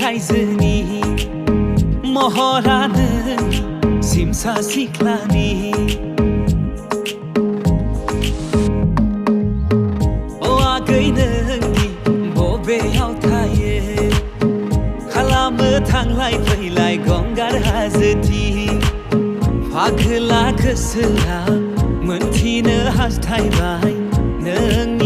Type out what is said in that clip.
Raizani Mohoranani Simsa Siklani O Againani Bobe Altaye Kalam Tang Lai Play Lai Gongar Hazati Pagla Kasala Muntina Has Tai Bai Nang